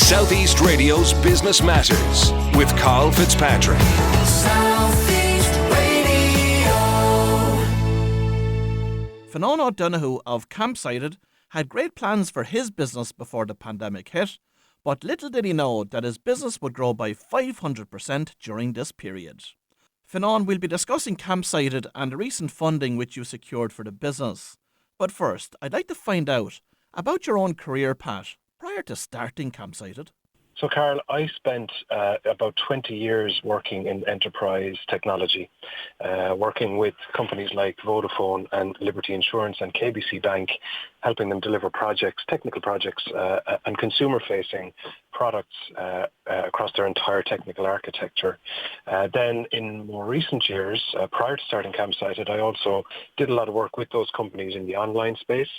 Southeast Radio's Business Matters with Carl Fitzpatrick. Southeast Radio. Finán O'Donoghue of Campsited had great plans for his business before the pandemic hit, but little did he know that his business would grow by 500% during this period. Finán, we'll be discussing Campsited and the recent funding which you secured for the business. But first, I'd like to find out about your own career path prior to starting Campsited. So, Carl, I spent about 20 years working in enterprise technology, working with companies like Vodafone and Liberty Insurance and KBC Bank, helping them deliver projects, technical projects, and consumer-facing products across their entire technical architecture. Then, in more recent years, prior to starting Campsited, I also did a lot of work with those companies in the online space.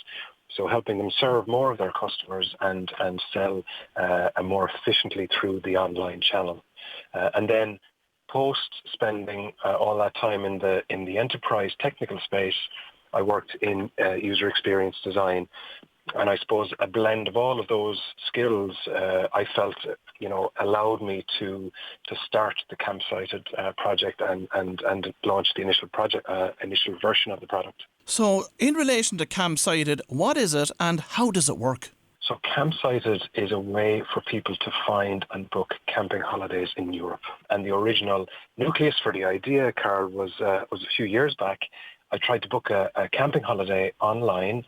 So helping them serve more of their customers and sell more efficiently through the online channel. And then post spending all that time in the enterprise technical space, I worked in user experience design. And I suppose a blend of all of those skills, I felt, allowed me to start the Campsited project and launch the initial version of the product. So, in relation to Campsited, what is it and how does it work? So Campsited is a way for people to find and book camping holidays in Europe. And the original nucleus for the idea, Carl, was a few years back. I tried to book a camping holiday online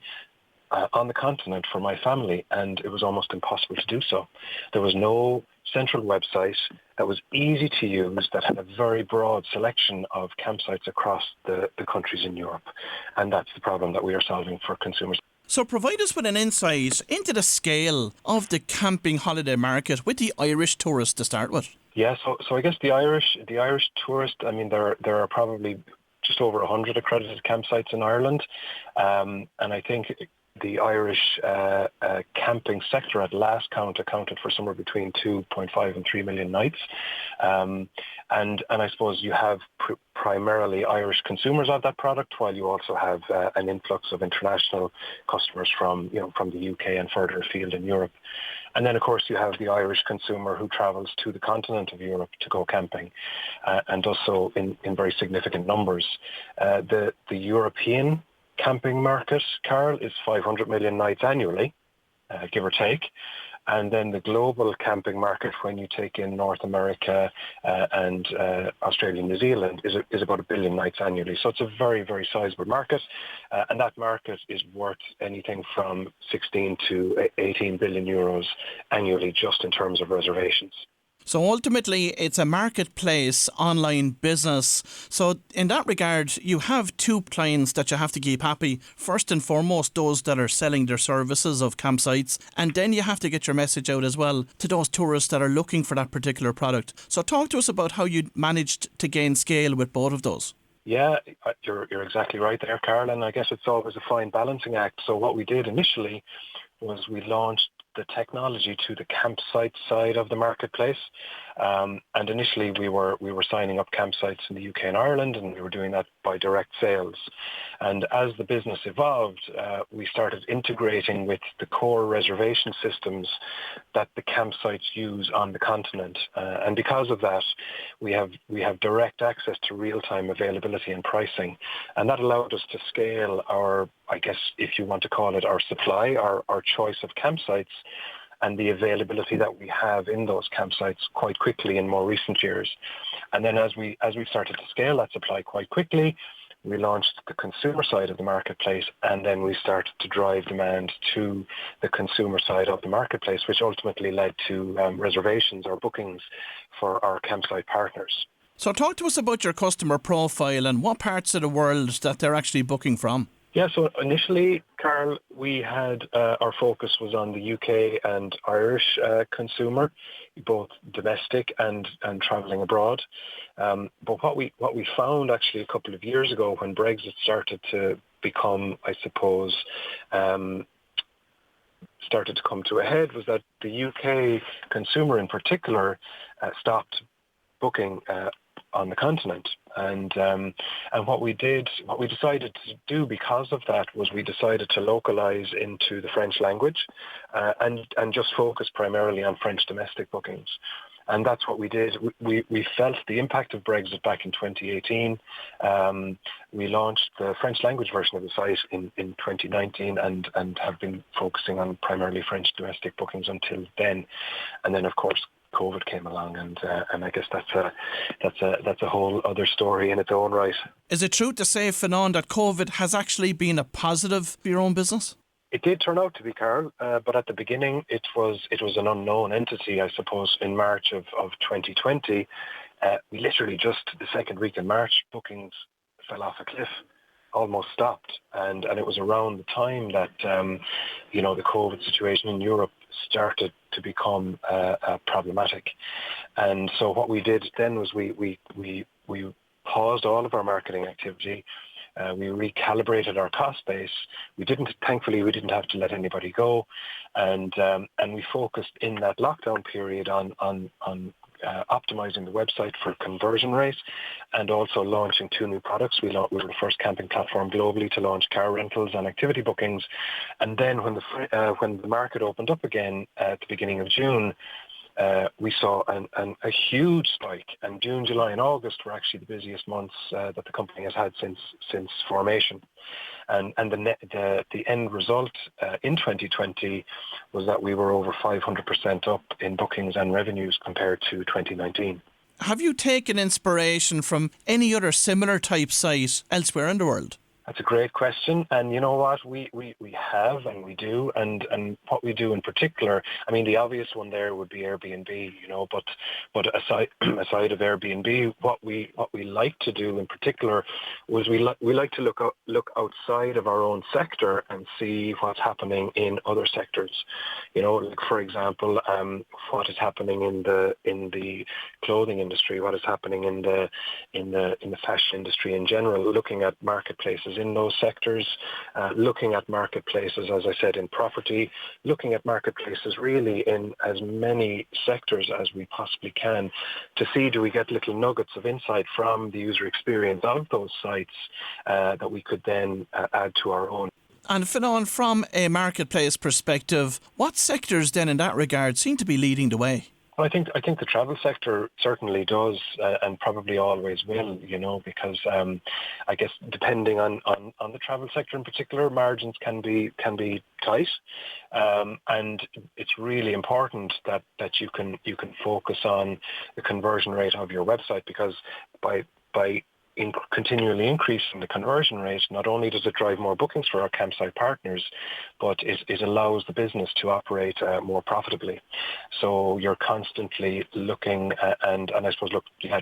on the continent for my family, and it was almost impossible to do so. There was no central website that was easy to use, that had a very broad selection of campsites across the countries in Europe. And that's the problem that we are solving for consumers. So provide us with an insight into the scale of the camping holiday market with the Irish tourist to start with. Yeah, so I guess the Irish tourist, I mean, there are probably just over 100 accredited campsites in Ireland. And I think the Irish camping sector at last count accounted for somewhere between 2.5 and 3 million nights. And I suppose you have primarily Irish consumers of that product, while you also have an influx of international customers from the UK and further afield in Europe. And then, of course, you have the Irish consumer who travels to the continent of Europe to go camping, and also in very significant numbers. The European camping market, Carl, is 500 million nights annually, give or take. And then the global camping market, when you take in North America and Australia and New Zealand, is about 1 billion nights annually. So it's a very, very sizable market. And that market is worth anything from 16 to 18 billion euros annually, just in terms of reservations. So ultimately, it's a marketplace online business. So in that regard, you have two clients that you have to keep happy. First and foremost, those that are selling their services of campsites. And then you have to get your message out as well to those tourists that are looking for that particular product. So talk to us about how you managed to gain scale with both of those. Yeah, you're exactly right there, Carl. And I guess it's always a fine balancing act. So what we did initially was we launched the technology to the campsite side of the marketplace. And initially we were signing up campsites in the UK and Ireland, and we were doing that by direct sales. And as the business evolved, we started integrating with the core reservation systems that the campsites use on the continent. And because of that, we have direct access to real-time availability and pricing. And that allowed us to scale our, I guess, if you want to call it, our supply, our choice of campsites, and the availability that we have in those campsites quite quickly in more recent years. And then as we started to scale that supply quite quickly, we launched the consumer side of the marketplace, and then we started to drive demand to the consumer side of the marketplace, which ultimately led to reservations or bookings for our campsite partners. So talk to us about your customer profile and what parts of the world that they're actually booking from. Yeah, so initially, Carl, we had our focus was on the UK and Irish consumer, both domestic and travelling abroad. But what we found actually a couple of years ago, when Brexit started to become, I suppose, started to come to a head, was that the UK consumer in particular stopped booking on the continent. And what we decided to do because of that was we decided to localize into the French language and just focus primarily on French domestic bookings. And that's what we did. We felt the impact of Brexit back in 2018. We launched the French language version of the site in 2019 and have been focusing on primarily French domestic bookings until then. And then, of course, COVID came along, and I guess that's a whole other story in its own right. Is it true to say, Finán, that COVID has actually been a positive for your own business? It did turn out to be, Carl, but at the beginning it was an unknown entity, I suppose. In March of 2020, we literally just the second week in March, bookings fell off a cliff, almost stopped, and it was around the time that the COVID situation in Europe started to become problematic. And so what we did then was we paused all of our marketing activity. We recalibrated our cost base. Thankfully, we didn't have to let anybody go, and we focused in that lockdown period on optimizing the website for conversion rate, and also launching 2 new products. We were the first camping platform globally to launch car rentals and activity bookings. And then when the market opened up again at the beginning of June, we saw a huge spike, and June, July, and August were actually the busiest months that the company has had since formation. And the end result in 2020 was that we were over 500% up in bookings and revenues compared to 2019. Have you taken inspiration from any other similar type site elsewhere in the world? That's a great question, and you know what, we have and we do, and what we do in particular, I mean, the obvious one there would be Airbnb, but aside of Airbnb, what we like to do in particular was we like to look outside of our own sector and see what's happening in other sectors. Like for example, what is happening in the clothing industry, what is happening in the fashion industry in general, looking at marketplaces in those sectors, looking at marketplaces, as I said, in property, looking at marketplaces really in as many sectors as we possibly can to see, do we get little nuggets of insight from the user experience of those sites that we could then add to our own. And Finán, from a marketplace perspective, what sectors then in that regard seem to be leading the way? Well, I think the travel sector certainly does, and probably always will, because I guess depending on the travel sector in particular, margins can be tight, and it's really important that you can focus on the conversion rate of your website, because by continually increasing the conversion rate, not only does it drive more bookings for our campsite partners, but it allows the business to operate more profitably. So you're constantly looking, and I suppose,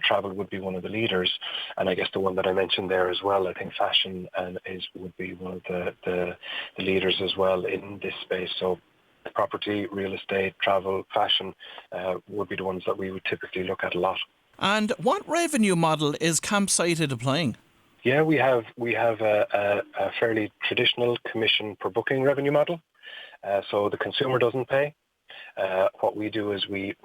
travel would be one of the leaders, and I guess the one that I mentioned there as well, I think fashion would be one of the leaders as well in this space. So property, real estate, travel, fashion would be the ones that we would typically look at a lot. And what revenue model is Campsited applying? Yeah, we have a fairly traditional commission per booking revenue model. So the consumer doesn't pay. What we do is we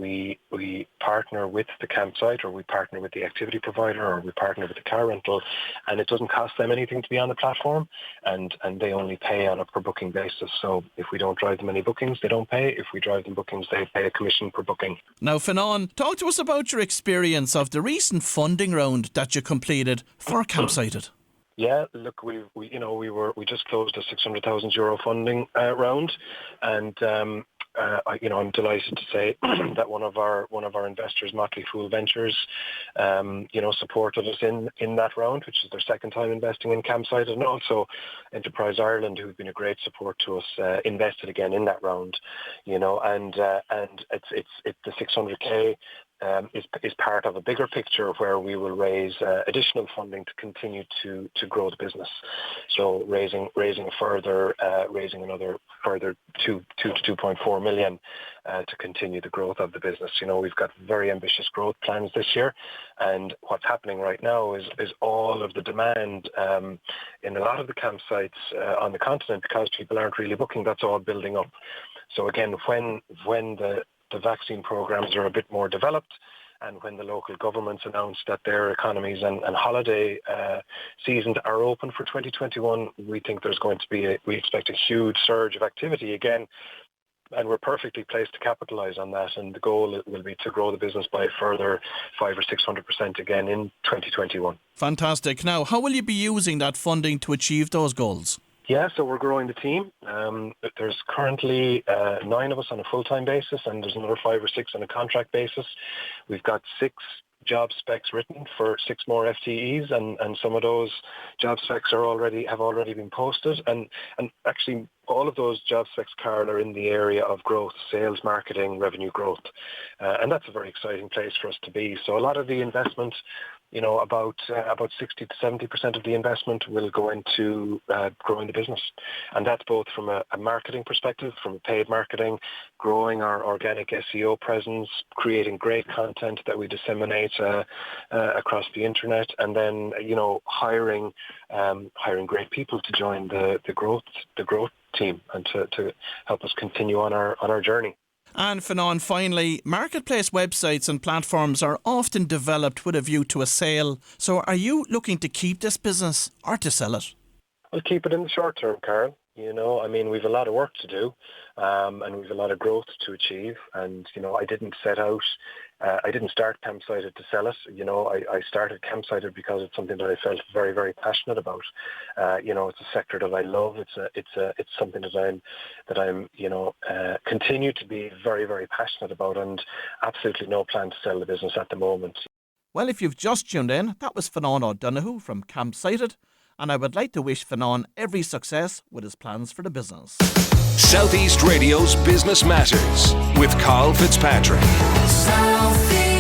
partner with the campsite, or we partner with the activity provider, or we partner with the car rental, and it doesn't cost them anything to be on the platform, and they only pay on a per booking basis. So if we don't drive them any bookings, they don't pay. If we drive them bookings, they pay a commission per booking. Now, Finán, talk to us about your experience of the recent funding round that you completed for Campsited. Yeah, look, we just closed a €600,000 funding round, and I'm delighted to say that one of our investors, Motley Fool Ventures, supported us in that round, which is their second time investing in Campsite, and also Enterprise Ireland, who've been a great support to us, invested again in that round, and it's the 600K. Is part of a bigger picture where we will raise additional funding to continue to grow the business. So raising another further 2 to 2.4 million to continue the growth of the business. We've got very ambitious growth plans this year, and what's happening right now is all of the demand in a lot of the campsites on the continent, because people aren't really booking. That's all building up. So again, when the vaccine programs are a bit more developed, And when the local governments announced that their economies and holiday seasons are open for 2021, we think there's going to be we expect a huge surge of activity again. And we're perfectly placed to capitalise on that. And the goal will be to grow the business by a further 500 or 600% again in 2021. Fantastic. Now, how will you be using that funding to achieve those goals? Yeah, so we're growing the team. There's currently 9 of us on a full-time basis, and there's another 5 or 6 on a contract basis. We've got 6 job specs written for 6 more FTEs, and some of those job specs have already been posted. And actually, all of those job specs, Carl, are in the area of growth, sales, marketing, revenue growth, and that's a very exciting place for us to be. So a lot of the investment, about 60 to 70% of the investment will go into growing the business, and that's both from a marketing perspective, from paid marketing, growing our organic SEO presence, creating great content that we disseminate across the internet, and then hiring great people to join the growth team and to help us continue on our journey. And Finán, finally, marketplace websites and platforms are often developed with a view to a sale. So are you looking to keep this business or to sell it? We'll keep it in the short term, Carl. We've a lot of work to do, and we've a lot of growth to achieve. And, I didn't start Campsited to sell it. I started Campsited because it's something that I felt very, very passionate about. It's a sector that I love. It's something that I'm continue to be very, very passionate about, and absolutely no plan to sell the business at the moment. Well, if you've just tuned in, that was Finán O'Donoghue from Campsited, and I would like to wish Finán every success with his plans for the business. Southeast Radio's Business Matters with Carl Fitzpatrick. Southeast.